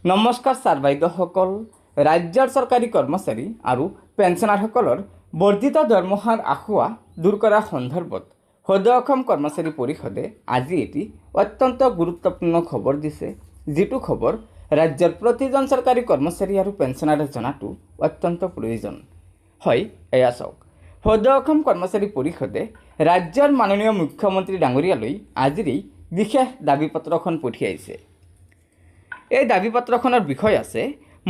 নমস্কাৰ ছাৰ বাইদেউসকল। ৰাজ্যৰ চৰকাৰী কৰ্মচাৰী আৰু পেঞ্চনাৰসকলৰ বৰ্ধিত দৰমহাৰ আঁসোৱা দূৰ কৰাৰ সন্দৰ্ভত সদৌ অসম কৰ্মচাৰী পৰিষদে আজি এটি অত্যন্ত গুৰুত্বপূৰ্ণ খবৰ দিছে, যিটো খবৰ ৰাজ্যৰ প্ৰতিজন চৰকাৰী কৰ্মচাৰী আৰু পেঞ্চনাৰে জনাটো অত্যন্ত প্ৰয়োজন। হয়, এয়া চাওক, সদৌ অসম কৰ্মচাৰী পৰিষদে ৰাজ্যৰ মাননীয় মুখ্যমন্ত্ৰী ডাঙৰীয়ালৈ আজিৰ এই বিশেষ দাবীপত্ৰখন পঠিয়াইছে। এই দাবীপত্ৰখনৰ বিষয় আছে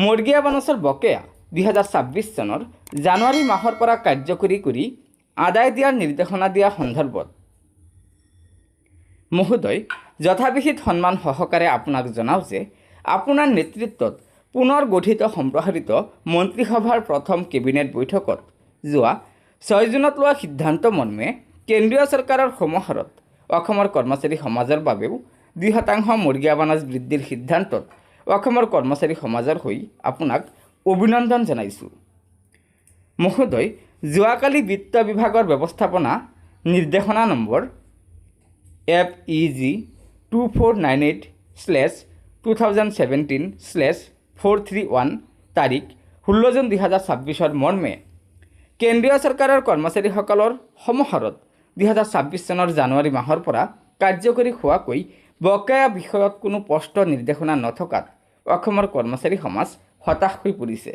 মৰ্গীয়া বানচৰ বকেয়া 2026 চনৰ জানুৱাৰী মাহৰ পৰা কাৰ্যকৰী কৰি আদায় দিয়াৰ নিৰ্দেশনা দিয়া সন্দৰ্ভত। মহোদয়, যথাবিহিত সন্মান সহকাৰে আপোনাক জনাওঁ যে আপোনাৰ নেতৃত্বত পুনৰ গঠিত সম্প্ৰসাৰিত মন্ত্ৰীসভাৰ প্ৰথম কেবিনেট বৈঠকত যোৱা 6 জুনত লোৱা সিদ্ধান্ত মৰ্মে কেন্দ্ৰীয় চৰকাৰৰ সমাহাৰত অসমৰ কৰ্মচাৰী সমাজৰ বাবেও 2% মৰ্গীয়া বানচ বৃদ্ধিৰ সিদ্ধান্তত অসমৰ কৰ্মচাৰী সমাজৰ হৈ আপোনাক অভিনন্দন জনাইছোঁ। মহোদয়, যোৱাকালি বিত্ত বিভাগৰ ব্যৱস্থাপনা নিৰ্দেশনা নম্বৰ FEG 2498/2017/431 তাৰিখ 16 জুন 2026 মৰ্মে কেন্দ্ৰীয় চৰকাৰৰ কৰ্মচাৰীসকলৰ সমাহাৰত 2026 চনৰ জানুৱাৰী মাহৰ পৰা কাৰ্যকৰী হোৱাকৈ বকেয়া বিষয়ত কোনো স্পষ্ট নিৰ্দেশনা নথকাত অসমৰ কৰ্মচাৰী সমাজ হতাশ হৈ পৰিছে।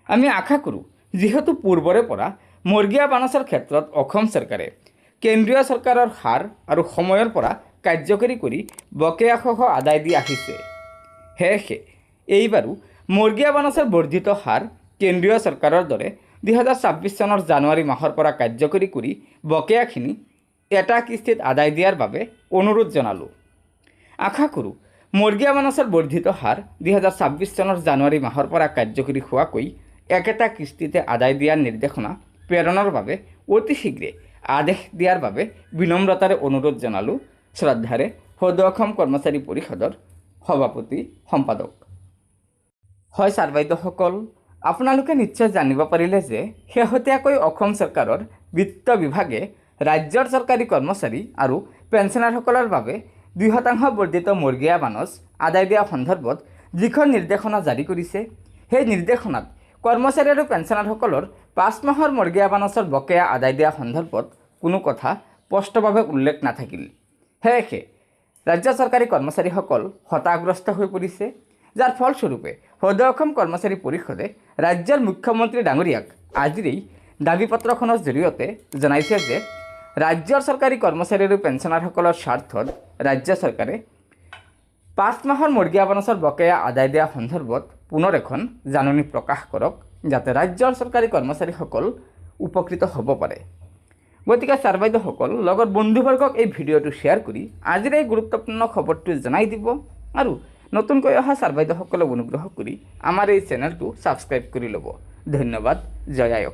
আমি আশা কৰোঁ, যিহেতু পূৰ্বৰে পৰা মৰ্গীয়া বানচৰ ক্ষেত্ৰত অসম চৰকাৰে কেন্দ্ৰীয় চৰকাৰৰ হাৰ আৰু সময়ৰ পৰা কাৰ্যকৰী কৰি বকেয়াসহ আদায় দি আহিছে, সেয়েহে এইবাৰো মৰ্গীয়া বানচৰ বৰ্ধিত হাৰ কেন্দ্ৰীয় চৰকাৰৰ দৰে 2026 চনৰ জানুৱাৰী মাহৰ পৰা কাৰ্যকৰী কৰি বকেয়াখিনি এটা কিস্তিত আদায় দিয়াৰ বাবে অনুৰোধ জনালোঁ। আশা কৰোঁ মৰ্গীয়া বানচৰ বৰ্ধিত হাৰ 2026 চনৰ জানুৱাৰী মাহৰ পৰা কাৰ্যকৰী হোৱাকৈ একেটা কিস্তিতে আদায় দিয়াৰ নিৰ্দেশনা প্ৰেৰণৰ বাবে অতি শীঘ্ৰে আদেশ দিয়াৰ বাবে বিনম্ৰতাৰে অনুৰোধ জনালোঁ। শ্ৰদ্ধাৰে সদৌ অসম কৰ্মচাৰী পৰিষদৰ সভাপতি সম্পাদক। হয় ছাৰ বাইদেউসকল, আপোনালোকে নিশ্চয় জানিব পাৰিলে যে শেহতীয়াকৈ অসম চৰকাৰৰ বিত্ত বিভাগে ৰাজ্যৰ চৰকাৰী কৰ্মচাৰী আৰু পেঞ্চনাৰসকলৰ বাবে 2% বৰ্ধিত মৰ্গীয়া বানচ আদায় দিয়া সন্দৰ্ভত যিখন নিৰ্দেশনা জাৰি কৰিছে, সেই নিৰ্দেশনাত কৰ্মচাৰী আৰু পেঞ্চনাৰসকলৰ 5 মাহৰ মৰ্গীয়া বানচৰ বকেয়া আদায় দিয়া সন্দৰ্ভত কোনো কথা স্পষ্টভাৱে উল্লেখ নাথাকিল। সেয়েহে ৰাজ্য চৰকাৰী কৰ্মচাৰীসকল হতাশগ্ৰস্ত হৈ পৰিছে, যাৰ ফলস্বৰূপে সদৌ অসম কৰ্মচাৰী পৰিষদে ৰাজ্যৰ মুখ্যমন্ত্ৰী ডাঙৰীয়াক আজিৰ এই দাবীপত্ৰখনৰ জৰিয়তে জনাইছে যে ৰাজ্যৰ চৰকাৰী কৰ্মচাৰী আৰু পেঞ্চনাৰসকলৰ স্বাৰ্থত ৰাজ্য চৰকাৰে 5 মাহৰ মৰ্গীয়া বানচৰ বকেয়া আদায় দিয়া সন্দৰ্ভত পুনৰ এখন জাননী প্ৰকাশ কৰক, যাতে ৰাজ্যৰ চৰকাৰী কৰ্মচাৰীসকল উপকৃত হ'ব পাৰে। গতিকে ছাৰ বাইদেউসকল, লগৰ বন্ধুবৰ্গক এই ভিডিঅ'টো শ্বেয়াৰ কৰি আজিৰ এই গুৰুত্বপূৰ্ণ খবৰটো জনাই দিব আৰু নতুনকৈ অহা ছাৰ বাইদেউসকলক অনুগ্ৰহ কৰি আমাৰ এই চেনেলটো ছাবস্ক্ৰাইব কৰি ল'ব। ধন্যবাদ। জয় আই অসম।